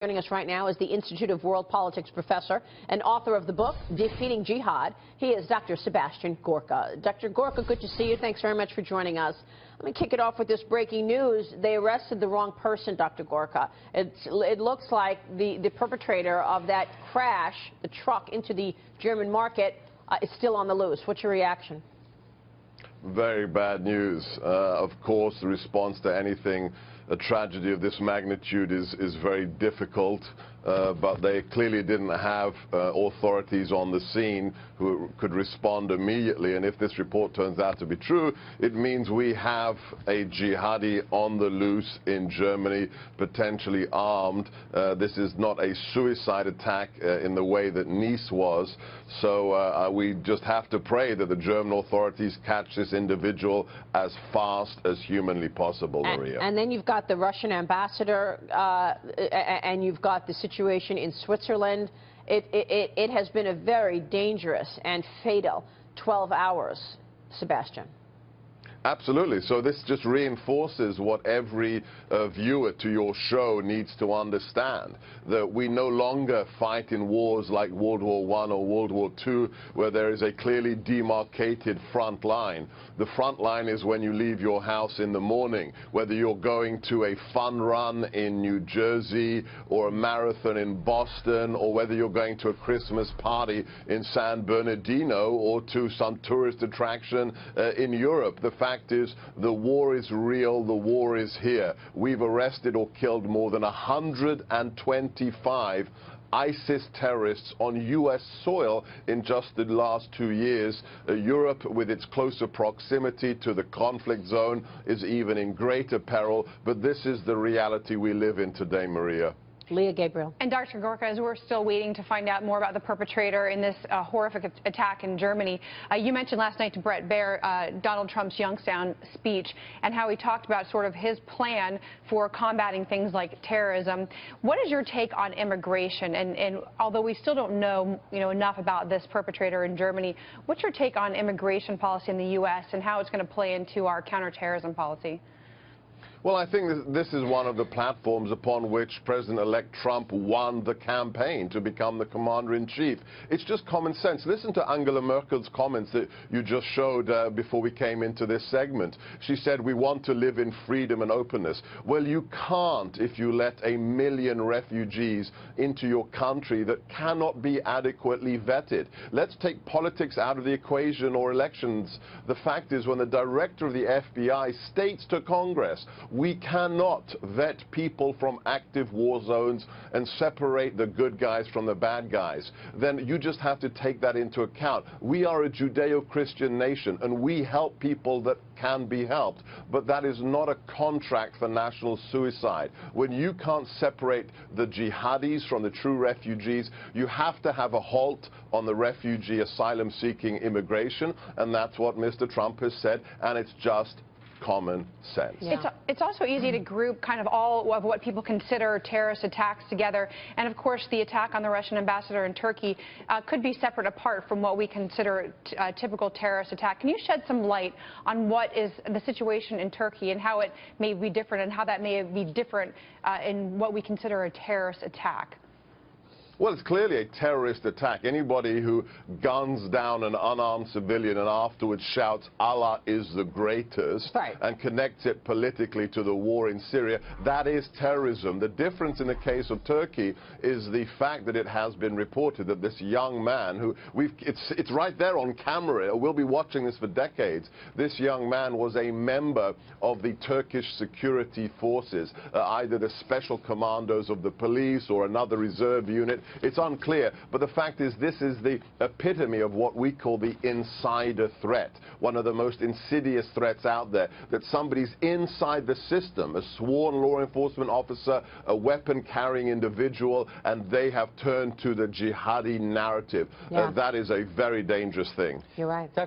Joining us right now is the Institute of World Politics professor and author of the book, Defeating Jihad. He is Dr. Sebastian Gorka. Dr. Gorka, good to see you. Thanks very much for joining us. Let me kick it off with this breaking news. They arrested the wrong person, Dr. Gorka. It looks like the perpetrator of that crash, the truck into the German market, is still on the loose. What's your reaction? Very bad news. Of course, the response to anything, a tragedy of this magnitude is very difficult, but they clearly didn't have authorities on the scene who could respond immediately. And if this report turns out to be true, it means we have a jihadi on the loose in Germany, potentially armed. This is not a suicide attack in the way that Nice was. So we just have to pray that the German authorities catch this individual as fast as humanly possible, Maria. And then you've got the Russian ambassador, and you've got the situation in Switzerland. It has been a very dangerous and fatal 12 hours, Sebastian. Absolutely. So this just reinforces what every viewer to your show needs to understand, that we no longer fight in wars like World War I or World War II, where there is a clearly demarcated front line. The front line is when you leave your house in the morning, whether you're going to a fun run in New Jersey or a marathon in Boston, or whether you're going to a Christmas party in San Bernardino or to some tourist attraction in Europe. The fact is, the war is real, the war is here. We've arrested or killed more than 125 ISIS terrorists on U.S. soil in just the last 2 years. Europe, with its closer proximity to the conflict zone, is even in greater peril. But this is the reality we live in today, Maria. Leah Gabriel. And Dr. Gorka, as we're still waiting to find out more about the perpetrator in this horrific attack in Germany, you mentioned last night to Brett Baer Donald Trump's Youngstown speech and how he talked about sort of his plan for combating things like terrorism. What is your take on immigration? And although we still don't know, enough about this perpetrator in Germany, what's your take on immigration policy in the U.S. and how it's going to play into our counterterrorism policy? Well, I think this is one of the platforms upon which President-elect Trump won the campaign to become the commander-in-chief. It's just common sense. Listen to Angela Merkel's comments that you just showed before we came into this segment. She said, we want to live in freedom and openness. Well, you can't if you let 1 million refugees into your country that cannot be adequately vetted. Let's take politics out of the equation or elections. The fact is, when the director of the FBI states to Congress, we cannot vet people from active war zones and separate the good guys from the bad guys, then you just have to take that into account. We are a Judeo-Christian nation, and we help people that can be helped. But that is not a contract for national suicide. When you can't separate the jihadis from the true refugees, you have to have a halt on the refugee asylum-seeking immigration, and that's what Mr. Trump has said, and it's just common sense. Yeah. It's also easy to group kind of all of what people consider terrorist attacks together. And of course, the attack on the Russian ambassador in Turkey could be separate apart from what we consider a typical terrorist attack. Can you shed some light on what is the situation in Turkey and how it may be different and how that may be different in what we consider a terrorist attack? Well, it's clearly a terrorist attack. Anybody who guns down an unarmed civilian and afterwards shouts, Allah is the greatest, right, and connects it politically to the war in Syria, that is terrorism. The difference in the case of Turkey is the fact that it has been reported that this young man, who it's right there on camera, we'll be watching this for decades, this young man was a member of the Turkish security forces, either the special commandos of the police or another reserve unit. It's unclear, but the fact is this is the epitome of what we call the insider threat, one of the most insidious threats out there, that somebody's inside the system, a sworn law enforcement officer, a weapon-carrying individual, and they have turned to the jihadi narrative. Yeah. That is a very dangerous thing. You're right.